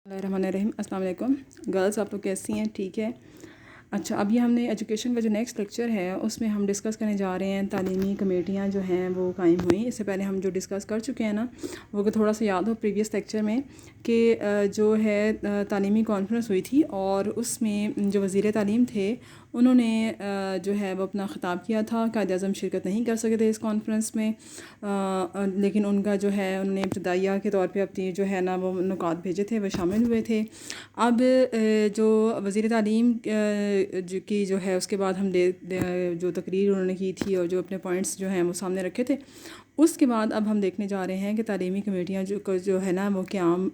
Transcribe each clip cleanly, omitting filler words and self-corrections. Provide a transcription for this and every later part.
الرحمن الرحیم۔ السلام علیکم گرلز، آپ لوگ کیسی ہیں؟ ٹھیک ہے؟ اچھا، اب یہ ہم نے ایجوکیشن کا جو نیکسٹ لیکچر ہے اس میں ہم ڈسکس کرنے جا رہے ہیں تعلیمی کمیٹیاں جو ہیں وہ قائم ہوئیں۔ اس سے پہلے ہم جو ڈسکس کر چکے ہیں نا، وہ تھوڑا سا یاد ہو پریویس لیکچر میں کہ جو ہے تعلیمی کانفرنس ہوئی تھی اور اس میں جو وزیر تعلیم تھے انہوں نے جو ہے وہ اپنا خطاب کیا تھا۔ قائد اعظم شرکت نہیں کر سکے تھے اس کانفرنس میں، لیکن ان کا جو ہے انہوں نے ابتدائیہ کے طور پہ اپنی جو ہے نا وہ نکات بھیجے تھے، وہ شامل ہوئے تھے۔ اب جو وزیر تعلیم کی جو ہے اس کے بعد ہم جو تقریر انہوں نے کی تھی اور جو اپنے پوائنٹس جو ہیں وہ سامنے رکھے تھے، اس کے بعد اب ہم دیکھنے جا رہے ہیں کہ تعلیمی کمیٹیاں جو ہے نا وہ قیام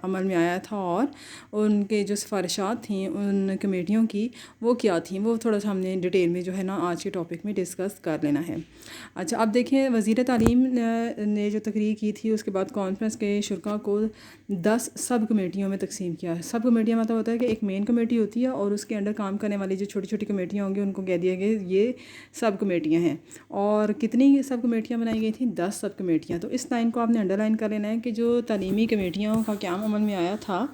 عمل میں آیا تھا اور ان کے جو سفارشات تھیں ان کمیٹیوں کی وہ کیا تھیں، وہ تھوڑا سا ہم نے ڈیٹیل میں جو ہے نا آج کے ٹاپک میں ڈسکس کر لینا ہے۔ اچھا، اب دیکھیں وزیر تعلیم نے جو تقریر کی تھی اس کے بعد کانفرنس کے شرکاء کو 10 سب کمیٹیوں میں تقسیم کیا ہے۔ سب کمیٹیاں مطلب ہوتا ہے کہ ایک مین کمیٹی ہوتی ہے اور اس کے انڈر کام کرنے والی جو چھوٹی چھوٹی کمیٹیاں ہوں گی ان کو کہہ دیا گیا یہ سب کمیٹیاں ہیں۔ اور کتنی سب کمیٹیاں بنائی گئی تھیں؟ 10 سب کمیٹیاں۔ تو اس لائن کو آپ نے انڈر لائن کر لینا ہے کہ جو تعلیمی کمیٹیوں کا قیام عمل میں آیا تھا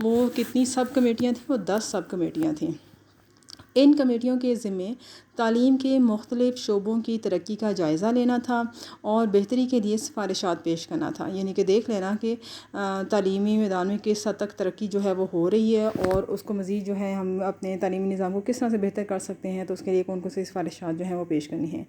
وہ کتنی سب کمیٹیاں تھیں؟ وہ 10 سب کمیٹیاں تھیں۔ ان کمیٹیوں کے ذمے تعلیم کے مختلف شعبوں کی ترقی کا جائزہ لینا تھا اور بہتری کے لیے سفارشات پیش کرنا تھا، یعنی کہ دیکھ لینا کہ تعلیمی میدان میں کس حد تک ترقی جو ہے وہ ہو رہی ہے اور اس کو مزید جو ہے ہم اپنے تعلیمی نظام کو کس طرح سے بہتر کر سکتے ہیں، تو اس کے لیے کون کون سی سفارشات جو ہیں وہ پیش کرنی ہیں۔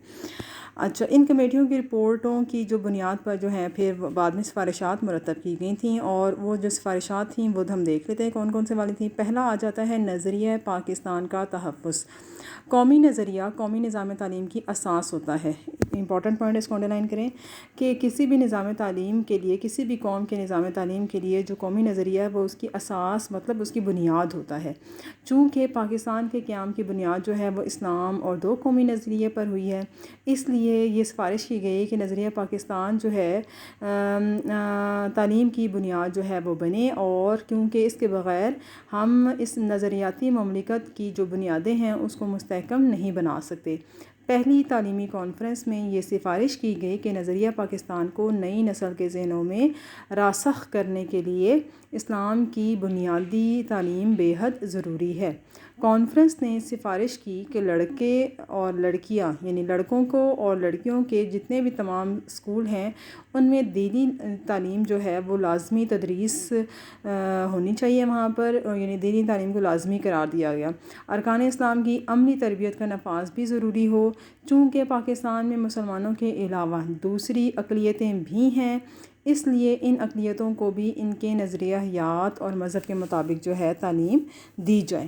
اچھا، ان کمیٹیوں کی رپورٹوں کی جو بنیاد پر جو ہے پھر بعد میں سفارشات مرتب کی گئی تھیں، اور وہ جو سفارشات تھیں وہ ہم دیکھ لیتے ہیں کون کون سے والی تھیں۔ پہلا آ جاتا ہے نظریہ پاکستان کا تحفظ۔ قومی نظریہ قومی نظام تعلیم کی اساس ہوتا ہے۔ امپورٹنٹ پوائنٹ اس کو انڈر لائن کریں کہ کسی بھی نظام تعلیم کے لیے، کسی بھی قوم کے نظام تعلیم کے لیے جو قومی نظریہ ہے وہ اس کی اساس مطلب اس کی بنیاد ہوتا ہے۔ چونکہ پاکستان کے قیام کی بنیاد جو ہے وہ اسلام اور 2 قومی نظریے پر ہوئی ہے، اس لیے یہ سفارش کی گئی کہ نظریہ پاکستان جو ہے تعلیم کی بنیاد جو ہے وہ بنے، اور کیونکہ اس کے بغیر ہم اس نظریاتی مملکت کی جو بنیادیں ہیں اس کو مستحکم نہیں بنا سکتے۔ پہلی تعلیمی کانفرنس میں یہ سفارش کی گئی کہ نظریہ پاکستان کو نئی نسل کے ذہنوں میں راسخ کرنے کے لیے اسلام کی بنیادی تعلیم بے حد ضروری ہے۔ کانفرنس نے سفارش کی کہ لڑکے اور لڑکیاں یعنی لڑکوں کو اور لڑکیوں کے جتنے بھی تمام اسکول ہیں ان میں دینی تعلیم جو ہے وہ لازمی تدریس ہونی چاہیے وہاں پر، یعنی دینی تعلیم کو لازمی قرار دیا گیا۔ ارکان اسلام کی عملی تربیت کا نفاذ بھی ضروری ہو، چونکہ پاکستان میں مسلمانوں کے علاوہ دوسری اقلیتیں بھی ہیں، اس لیے ان اقلیتوں کو بھی ان کے نظریات اور مذہب کے مطابق جو ہے تعلیم دی جائے۔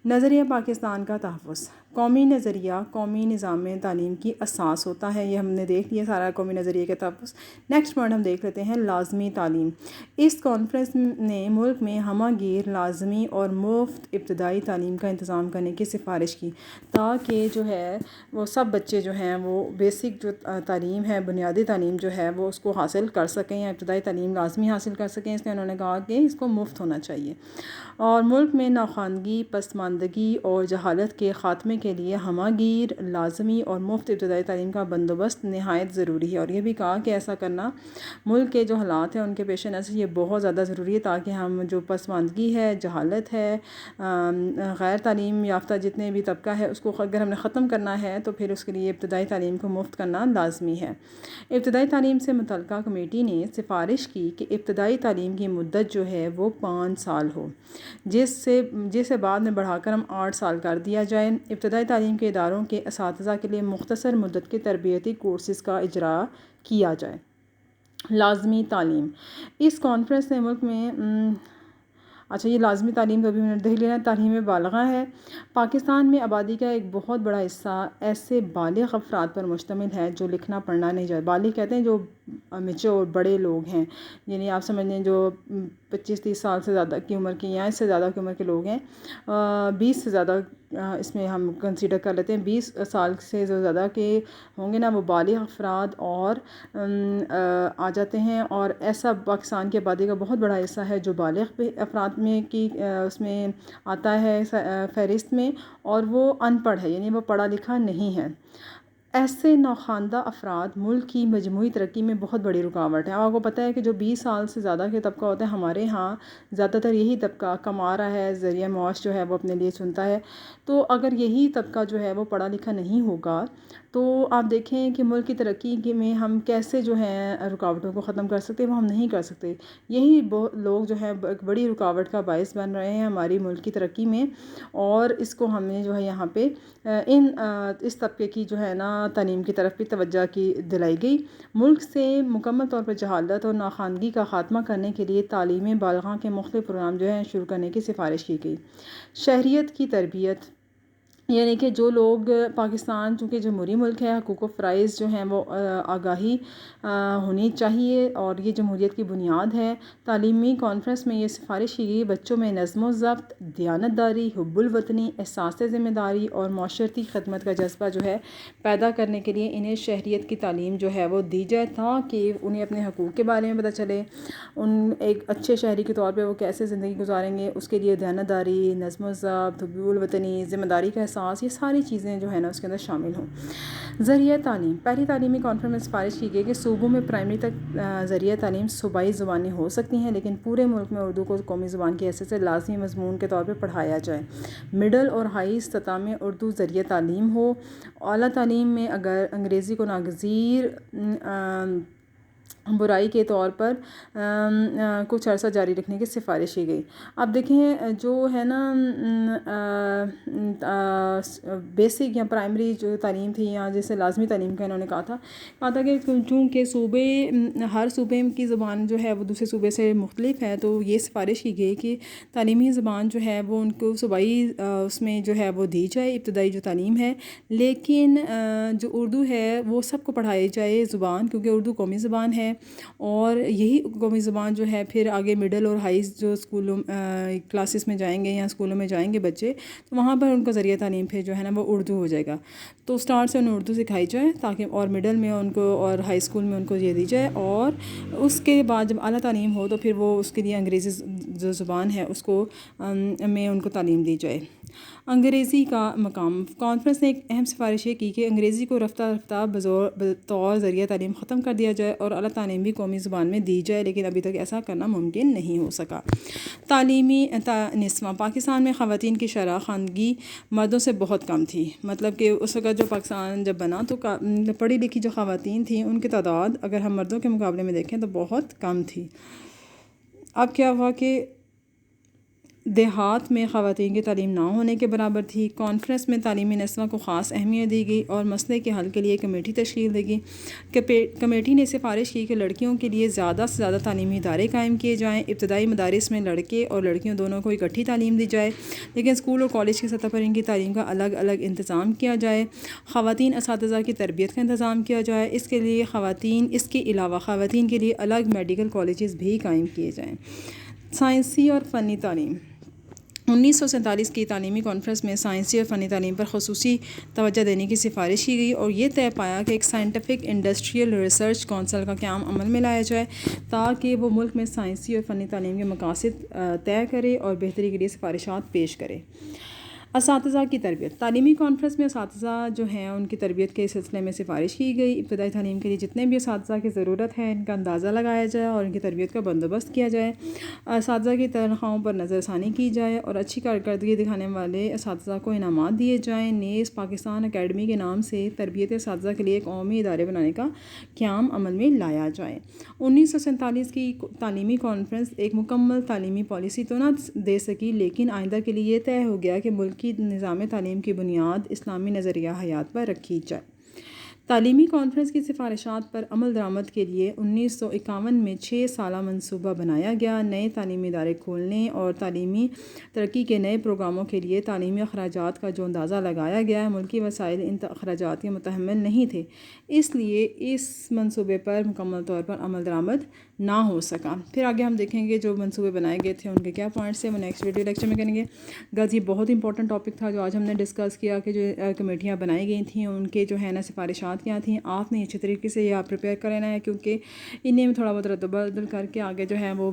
نظریہ پاکستان کا تحفظ۔ قومی نظریہ قومی نظام تعلیم کی اساس ہوتا ہے، یہ ہم نے دیکھ لیا سارا قومی نظریے کے تحفظ۔ نیکسٹ پوائنٹ ہم دیکھ لیتے ہیں لازمی تعلیم۔ اس کانفرنس نے ملک میں ہمہ گیر لازمی اور مفت ابتدائی تعلیم کا انتظام کرنے کی سفارش کی، تاکہ جو ہے وہ سب بچے جو ہیں وہ بیسک جو تعلیم ہے، بنیادی تعلیم جو ہے وہ اس کو حاصل کر سکیں یا ابتدائی تعلیم لازمی حاصل کر سکیں۔ اس لیے انہوں نے کہا کہ اس کو مفت ہونا چاہیے، اور ملک میں ناخواندگی، پسماندگی اور جہالت کے خاتمے کے لیے ہمہ گیر لازمی اور مفت ابتدائی تعلیم کا بندوبست نہایت ضروری ہے۔ اور یہ بھی کہا کہ ایسا کرنا ملک کے جو حالات ہیں ان کے پیش نظر یہ بہت زیادہ ضروری ہے، تاکہ ہم جو پسماندگی ہے، جہالت ہے، غیر تعلیم یافتہ جتنے بھی طبقہ ہے اس کو اگر ہم نے ختم کرنا ہے تو پھر اس کے لیے ابتدائی تعلیم کو مفت کرنا لازمی ہے۔ ابتدائی تعلیم سے متعلقہ کمیٹی نے سفارش کی کہ ابتدائی تعلیم کی مدت جو ہے وہ 5 سال ہو، جسے بعد میں بڑھا کر ہم 8 سال کر دیا جائے۔ ابتدائی تعلیم کے اداروں کے اساتذہ کے لیے مختصر مدت کے تربیتی کورسز کا اجرا کیا جائے۔ لازمی تعلیم۔ اس کانفرنس نے ملک میں اچھا یہ لازمی تعلیم تو ابھی میں نے دیکھ لینا، تعلیم بالغاں ہے۔ پاکستان میں آبادی کا ایک بہت بڑا حصہ ایسے بالغ افراد پر مشتمل ہے جو لکھنا پڑھنا نہیں جانتے۔ بالغ کہتے ہیں جو میچور بڑے لوگ ہیں، یعنی آپ سمجھ لیں جو 25-30 سال سے زیادہ کی عمر کے یا اس سے زیادہ کی عمر کے لوگ ہیں، 20 سے زیادہ اس میں ہم کنسیڈر کر لیتے ہیں، 20 سال سے جو زیادہ کے ہوں گے نا وہ بالغ افراد اور آ جاتے ہیں۔ اور ایسا پاکستان کی آبادی کا بہت بڑا حصہ ہے جو بالغ افراد میں کی اس میں آتا ہے فہرست میں، اور وہ ان پڑھ ہے، یعنی وہ پڑھا لکھا نہیں ہے۔ ایسے نوخواندہ افراد ملک کی مجموعی ترقی میں بہت بڑی رکاوٹ ہے. آپ کو پتہ ہے کہ جو 20 سال سے زیادہ کے طبقہ ہوتا ہے ہمارے ہاں زیادہ تر یہی طبقہ کما رہا ہے, ذریعہ معاش جو ہے وہ اپنے لیے چنتا ہے. تو اگر یہی طبقہ جو ہے وہ پڑھا لکھا نہیں ہوگا تو آپ دیکھیں کہ ملک کی ترقی میں ہم کیسے جو ہیں رکاوٹوں کو ختم کر سکتے, وہ ہم نہیں کر سکتے. یہی لوگ جو ہے ایک بڑی رکاوٹ کا باعث بن رہے ہیں ہماری ملک کی ترقی میں, اور اس کو ہمیں جو ہے یہاں پہ اس طبقے کی جو ہے نا تعلیم کی طرف بھی توجہ کی دلائی گئی. ملک سے مکمل طور پر جہالت اور ناخواندگی کا خاتمہ کرنے کے لیے تعلیم بالغاں کے مختلف پروگرام جو ہیں شروع کرنے کی سفارش کی گئی. شہریت کی تربیت, یعنی کہ جو لوگ پاکستان چونکہ جمہوری ملک ہے, حقوق و فرائض جو ہیں وہ آگاہی ہونی چاہیے اور یہ جمہوریت کی بنیاد ہے. تعلیمی کانفرنس میں یہ سفارش کی گئی بچوں میں نظم و ضبط, دیانتداری, حب الوطنی, احساس ذمہ داری اور معاشرتی خدمت کا جذبہ جو ہے پیدا کرنے کے لیے انہیں شہریت کی تعلیم جو ہے وہ دی جائے تاکہ انہیں اپنے حقوق کے بارے میں پتہ چلے, ان ایک اچھے شہری کے طور پہ وہ کیسے زندگی گزاریں گے. اس کے لیے دیانتداری, نظم و ضبط, حب الوطنی, ذمہ داری کا احساس, یہ ساری چیزیں جو ہے نا اس کے اندر شامل ہوں. ذریعہ تعلیم, پہلی تعلیمی کانفرنس میں سفارش کی گئی کہ صوبوں میں پرائمری تک ذریعہ تعلیم صوبائی زبانیں ہو سکتی ہیں لیکن پورے ملک میں اردو کو قومی زبان کی حیثیت سے لازمی مضمون کے طور پہ پڑھایا جائے. مڈل اور ہائی سطح میں اردو ذریعہ تعلیم ہو. اعلیٰ تعلیم میں اگر انگریزی کو ناگزیر برائی کے طور پر کچھ عرصہ جاری رکھنے کی سفارش کی گئی. اب دیکھیں جو ہے نا بیسک یا پرائمری جو تعلیم تھی یا جیسے لازمی تعلیم کا انہوں نے کہا تھا کہ چونکہ ہر صوبے کی زبان جو ہے وہ دوسرے صوبے سے مختلف ہے تو یہ سفارش کی گئی کہ تعلیمی زبان جو ہے وہ ان کو صوبائی اس میں جو ہے وہ دی جائے, ابتدائی جو تعلیم ہے, لیکن جو اردو ہے وہ سب کو پڑھائی جائے زبان, کیونکہ اردو قومی زبان ہے اور یہی قومی زبان جو ہے پھر آگے مڈل اور ہائی جو اسکولوں کلاسز میں جائیں گے یا اسکولوں میں جائیں گے بچے تو وہاں پر ان کا ذریعہ تعلیم پھر جو ہے نا وہ اردو ہو جائے گا. تو اسٹارٹ سے انہیں اردو سکھائی جائے تاکہ اور مڈل میں ان کو اور ہائی اسکول میں ان کو یہ دی جائے, اور اس کے بعد جب اعلیٰ تعلیم ہو تو پھر وہ اس کے لیے انگریزی جو زبان ہے اس کو میں ان کو تعلیم دی جائے. انگریزی کا مقام, کانفرنس نے ایک اہم سفارش یہ کی کہ انگریزی کو رفتہ رفتہ بطور ذریعہ تعلیم ختم کر دیا جائے اور اعلیٰ تعلیم بھی قومی زبان میں دی جائے, لیکن ابھی تک ایسا کرنا ممکن نہیں ہو سکا. تعلیمی نسواں, پاکستان میں خواتین کی شرح خواندگی مردوں سے بہت کم تھی. مطلب کہ اس وقت جو پاکستان جب بنا تو پڑھی لکھی جو خواتین تھیں ان کی تعداد اگر ہم مردوں کے مقابلے میں دیکھیں تو بہت کم تھی. اب کیا ہوا کہ دیہات میں خواتین کی تعلیم نہ ہونے کے برابر تھی. کانفرنس میں تعلیمی نسواں کو خاص اہمیت دی گئی اور مسئلے کے حل کے لیے کمیٹی تشکیل دی گئی. کمیٹی نے سفارش کی کہ لڑکیوں کے لیے زیادہ سے زیادہ تعلیمی ادارے قائم کیے جائیں. ابتدائی مدارس میں لڑکے اور لڑکیوں دونوں کو اکٹھی تعلیم دی جائے, لیکن اسکول اور کالج کی سطح پر ان کی تعلیم کا الگ الگ انتظام کیا جائے. خواتین اساتذہ کی تربیت کا انتظام کیا جائے. اس کے علاوہ خواتین کے لیے الگ میڈیکل کالجز بھی قائم کیے جائیں. سائنسی اور فنی تعلیم, 1947 کی تعلیمی کانفرنس میں سائنسی اور فنی تعلیم پر خصوصی توجہ دینے کی سفارش کی گئی اور یہ طے پایا کہ ایک سائنٹیفک انڈسٹریل ریسرچ کونسل کا قیام عمل میں لایا جائے تاکہ وہ ملک میں سائنسی اور فنی تعلیم کے مقاصد طے کرے اور بہتری کے لیے سفارشات پیش کرے. اساتذہ کی تربیت, تعلیمی کانفرنس میں اساتذہ جو ہیں ان کی تربیت کے سلسلے میں سفارش کی گئی. ابتدائی تعلیم کے لیے جتنے بھی اساتذہ کی ضرورت ہے ان کا اندازہ لگایا جائے اور ان کی تربیت کا بندوبست کیا جائے. اساتذہ کی تنخواہوں پر نظر ثانی کی جائے اور اچھی کارکردگی دکھانے والے اساتذہ کو انعامات دیے جائیں. نیز پاکستان اکیڈمی کے نام سے تربیت اساتذہ کے لیے قومی ادارے بنانے کا قیام عمل میں لایا جائے. 1947 کی تعلیمی کانفرنس ایک مکمل تعلیمی پالیسی تو نہ دے سکی, لیکن آئندہ کے لیے یہ طے ہو گیا کہ ملک کی نظام تعلیم کی بنیاد اسلامی نظریہ حیات پر رکھی جائے. تعلیمی کانفرنس کی سفارشات پر عمل درآمد کے لیے 1951 میں 6 سالہ منصوبہ بنایا گیا. نئے تعلیمی ادارے کھولنے اور تعلیمی ترقی کے نئے پروگراموں کے لیے تعلیمی اخراجات کا جو اندازہ لگایا گیا ہے ملکی وسائل ان اخراجات کے متحمل نہیں تھے, اس لیے اس منصوبے پر مکمل طور پر عمل درآمد نہ ہو سکا. پھر آگے ہم دیکھیں گے جو منصوبے بنائے گئے تھے ان کے کیا پوائنٹس ہیں, وہ نیکسٹ ویڈیو لیکچر میں کریں گے. یہ بہت امپورٹنٹ ٹاپک تھا جو آج ہم نے ڈسکس کیا کہ جو کمیٹیاں بنائی گئی تھیں ان کے جو ہے نا سفارشات بات کیا تھیں آپ نے اچھے طریقے سے یہ آپ پریپیئر کر لینا ہے، کیونکہ انہیں میں تھوڑا بہت رد و بدل کر کے آگے جو ہے وہ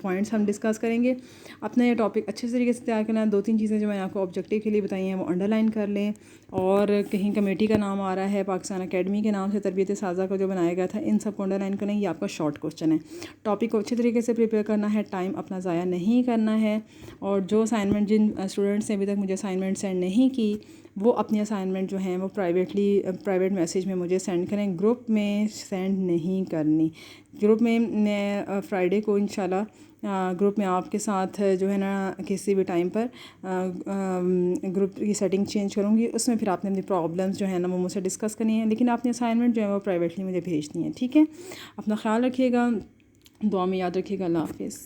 پوائنٹس ہم ڈسکس کریں گے۔ اپنا یہ ٹاپک اچھے طریقے سے تیار کرنا ہے، 2-3 چیزیں جو میں نے آپ کو آبجیکٹیو کے لیے بتائی ہیں وہ انڈر لائن کر لیں، اور کہیں کمیٹی کا نام آ رہا ہے پاکستان اکیڈمی کے نام سے تربیت سازہ کو جو بنایا گیا تھا، ان سب کو انڈر لائن کریں۔ یہ آپ کا شارٹ کوسچن ہے، ٹاپک کو اچھے طریقے سے پریپیئر کرنا ہے، ٹائم اپنا ضائع نہیں کرنا ہے، اور جو اسائنمنٹ جن اسٹوڈنٹس نے ابھی تک مجھے اسائنمنٹ سینڈ نہیں کی وہ اپنی اسائنمنٹ جو ہیں وہ پرائیویٹ میسیج میں مجھے سینڈ کریں، گروپ میں سینڈ نہیں کرنی۔ گروپ میں فرائیڈے کو انشاءاللہ گروپ میں آپ کے ساتھ جو ہے نا کسی بھی ٹائم پر گروپ کی سیٹنگ چینج کروں گی، اس میں پھر آپ نے اپنی پرابلمس جو ہے نا وہ مجھ سے ڈسکس کرنی ہے، لیکن آپ نے اسائنمنٹ جو ہے وہ پرائیویٹلی مجھے بھیجنی ہے، ٹھیک ہے؟ اپنا خیال رکھیے گا، دعا میں یاد رکھیے گا، اللہ حافظ۔